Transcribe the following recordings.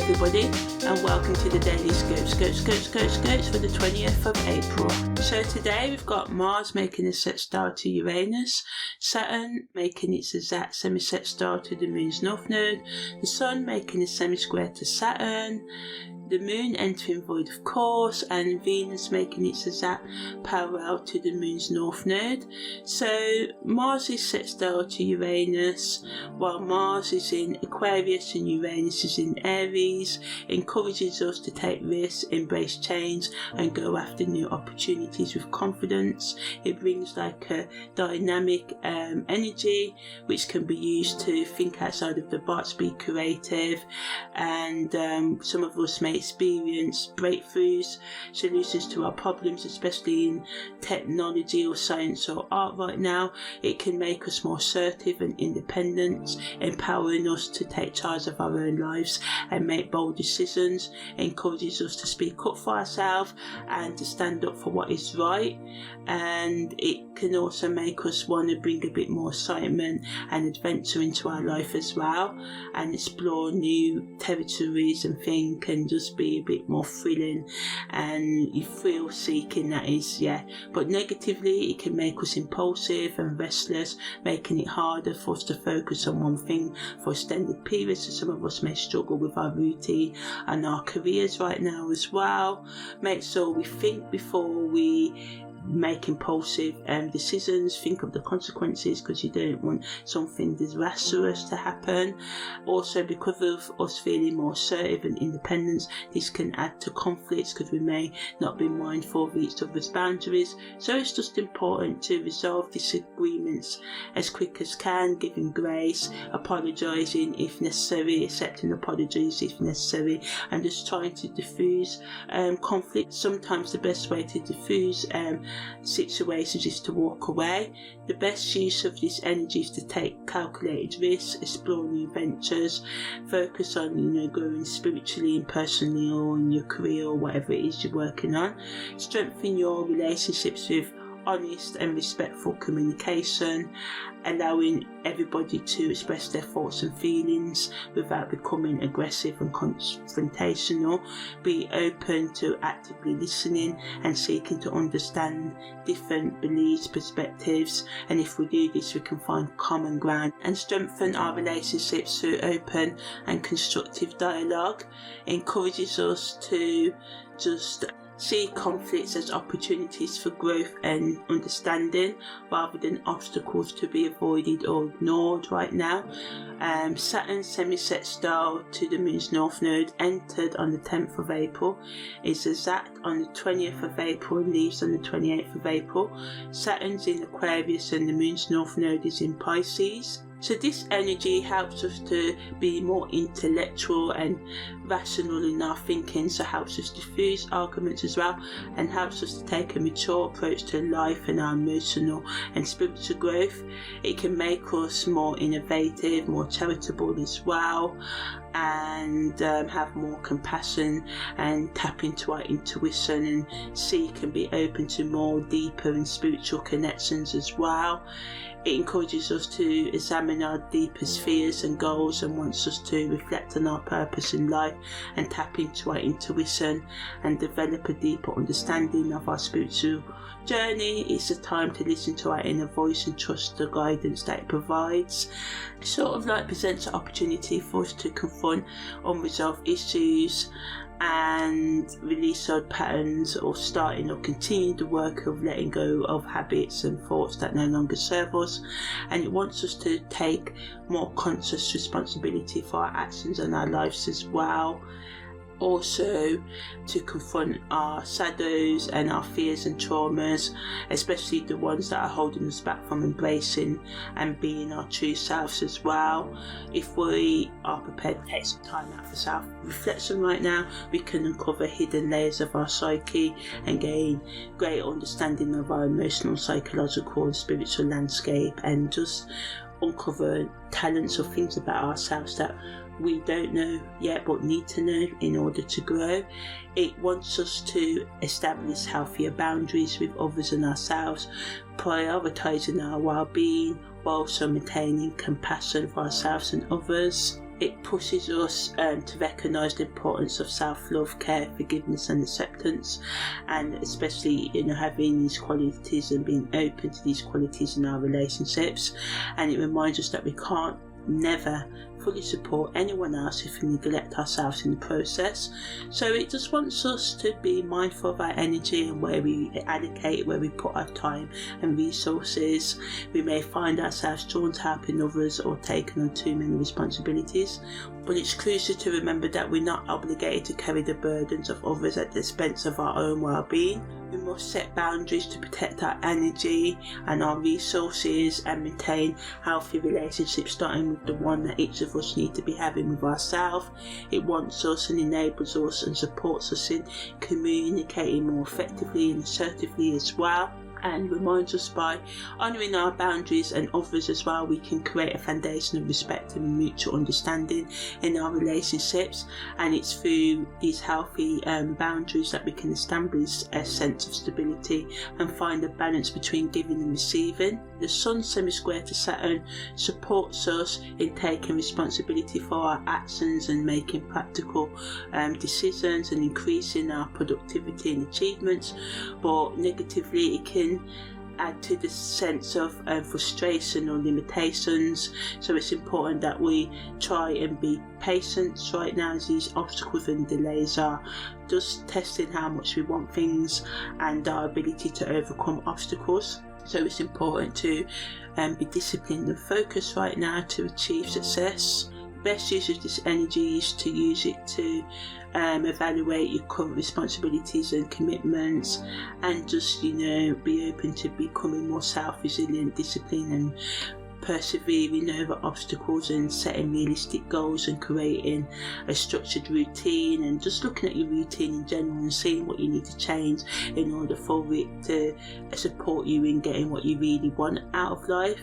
everybody, and welcome to the Daily Scopes for the 20th of April. So today we've got Mars making a sextile to Uranus, Saturn making its exact semi-sextile to the Moon's north node, the Sun making a semi-square to Saturn, the Moon entering void of course, and Venus making its exact parallel to the Moon's north node. So Mars is sextile to Uranus, while Mars is in Aquarius and Uranus is in Aries. It encourages us to take risks, embrace change, and go after new opportunities with confidence. It brings like a dynamic energy which can be used to think outside of the box, be creative, and some of us may experience breakthroughs, solutions to our problems, especially in technology or science or art right now. It can make us more assertive and independent, empowering us to take charge of our own lives and make bold decisions. It encourages us to speak up for ourselves and to stand up for what is right, and it can also make us want to bring a bit more excitement and adventure into our life as well, and explore new territories and think, and just be a bit more thrilling and you thrill seeking, that is, but negatively it can make us impulsive and restless, making it harder for us to focus on one thing for extended periods. So some of us may struggle with our routine and our careers right now as well. Make sure we think before we make impulsive decisions, think of the consequences, because you don't want something disastrous to happen. Also, because of us feeling more assertive and independent, this can add to conflicts because we may not be mindful of each other's boundaries. So it's just important to resolve disagreements as quick as can, giving grace, apologising if necessary, accepting apologies if necessary, and just trying to diffuse conflict. Sometimes the best way to diffuse situations is to walk away. The best use of this energy is to take calculated risks, explore new ventures, focus on growing spiritually and personally, or in your career or whatever it is you're working on. Strengthen your relationships with honest and respectful communication, allowing everybody to express their thoughts and feelings without becoming aggressive and confrontational. Be open to actively listening and seeking to understand different beliefs, perspectives, and if we do this we can find common ground, and strengthen our relationships through open and constructive dialogue. It encourages us to just see conflicts as opportunities for growth and understanding rather than obstacles to be avoided or ignored right now. Saturn semi-sextile to the Moon's North Node entered on the 10th of April, is exact on the 20th of April and leaves on the 28th of April. Saturn's in Aquarius and the Moon's North Node is in Pisces. So this energy helps us to be more intellectual and rational in our thinking, so helps us diffuse arguments as well, and helps us to take a mature approach to life and our emotional and spiritual growth. It can make us more innovative, more charitable as well, and have more compassion and tap into our intuition and seek and be open to more deeper and spiritual connections as well. It encourages us to examine our deepest fears and goals, and wants us to reflect on our purpose in life and tap into our intuition and develop a deeper understanding of our spiritual journey. It's a time to listen to our inner voice and trust the guidance that it provides. It sort of like presents an opportunity for us to confront unresolved issues and release old patterns, or starting or continue the work of letting go of habits and thoughts that no longer serve us. And it wants us to take more conscious responsibility for our actions and our lives as well. Also to confront our shadows and our fears and traumas, especially the ones that are holding us back from embracing and being our true selves as well. If we are prepared to take some time out for self-reflection right now, we can uncover hidden layers of our psyche and gain great understanding of our emotional, psychological and spiritual landscape, and just uncover talents or things about ourselves that we don't know yet but need to know in order to grow. It wants us to establish healthier boundaries with others and ourselves, prioritising our well-being while also maintaining compassion for ourselves and others. It pushes us to recognise the importance of self-love, care, forgiveness and acceptance, and especially having these qualities and being open to these qualities in our relationships. And it reminds us that we can't never fully support anyone else if we neglect ourselves in the process. So it just wants us to be mindful of our energy and where we allocate, where we put our time and resources. We may find ourselves drawn to helping others or taking on too many responsibilities, but it's crucial to remember that we're not obligated to carry the burdens of others at the expense of our own well-being. We must set boundaries to protect our energy and our resources and maintain healthy relationships, starting with the one that each of us need to be having with ourselves. It wants us and enables us and supports us in communicating more effectively and assertively as well, and reminds us by honouring our boundaries and others as well, we can create a foundation of respect and mutual understanding in our relationships. And it's through these healthy boundaries that we can establish a sense of stability and find a balance between giving and receiving. The Sun semi-square to Saturn supports us in taking responsibility for our actions and making practical decisions and increasing our productivity and achievements, but negatively it can add to the sense of frustration or limitations. So it's important that we try and be patient right now, as these obstacles and delays are just testing how much we want things and our ability to overcome obstacles. So it's important to be disciplined and focused right now to achieve success. The best use of this energy is to use it to evaluate your current responsibilities and commitments, and just be open to becoming more self-resilient, disciplined and persevering over obstacles, and setting realistic goals and creating a structured routine, and just looking at your routine in general and seeing what you need to change in order for it to support you in getting what you really want out of life.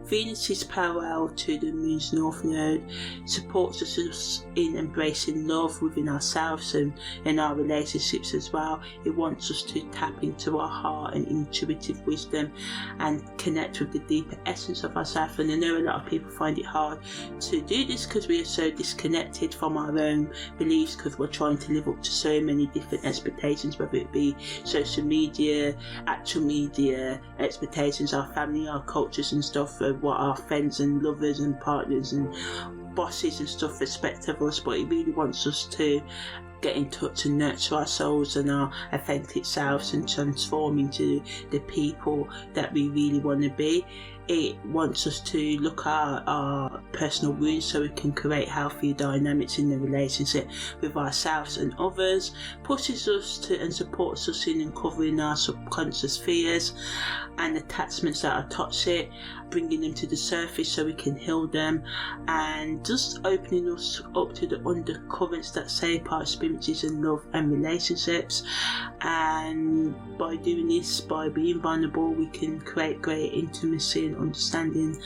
Venus is parallel to the moon's north node, supports us in embracing love within ourselves and in our relationships as well. It wants us to tap into our heart and intuitive wisdom and connect with the deeper essence of ourselves. And I know a lot of people find it hard to do this because we are so disconnected from our own beliefs, because we're trying to live up to so many different expectations, whether it be social media, actual media, expectations, our family, our cultures and stuff, what our friends and lovers and partners and bosses and stuff expect of us. But it really wants us to get in touch and nurture our souls and our authentic selves and transform into the people that we really want to be. It wants us to look at our personal wounds so we can create healthy dynamics in the relationship with ourselves and others, pushes us to and supports us in uncovering our subconscious fears and attachments that are toxic, bringing them to the surface so we can heal them, and just opening us up to the undercurrents that shape our experiences in love and relationships. And by doing this, by being vulnerable, we can create great intimacy and understanding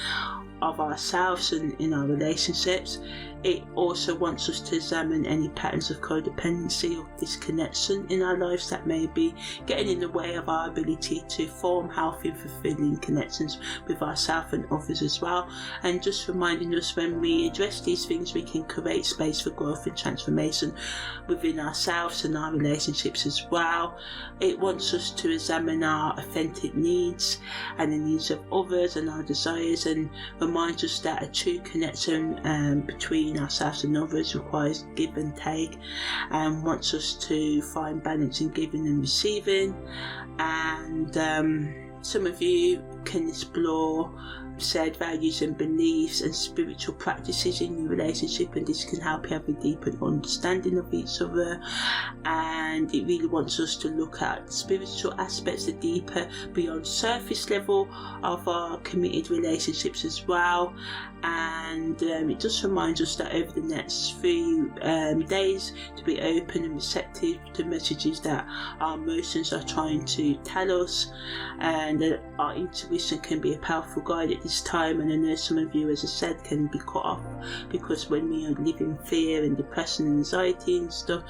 of ourselves and in our relationships. It also wants us to examine any patterns of codependency or disconnection in our lives that may be getting in the way of our ability to form healthy and fulfilling connections with ourselves and others as well. And just reminding us, when we address these things, we can create space for growth and transformation within ourselves and our relationships as well. It wants us to examine our authentic needs and the needs of others and our desires, and reminds us that a true connection between ourselves and others requires give and take, and wants us to find balance in giving and receiving. And some of you can explore shared values and beliefs and spiritual practices in your relationship, and this can help you have a deeper understanding of each other. And it really wants us to look at spiritual aspects, the deeper beyond surface level of our committed relationships as well. And it just reminds us that over the next few days to be open and receptive to messages that our emotions are trying to tell us, and that our intuition can be a powerful guide at this this time, and I know some of you, as I said, can be cut off because when we live in fear and depression and anxiety and stuff,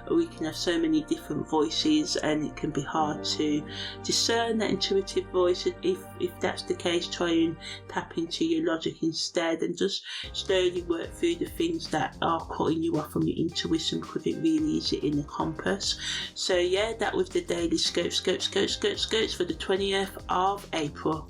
we can have so many different voices and it can be hard to discern that intuitive voice. If that's the case, try and tap into your logic instead and just slowly work through the things that are cutting you off from your intuition, because it really is in the compass. So yeah, that was the daily scope for the 20th of April.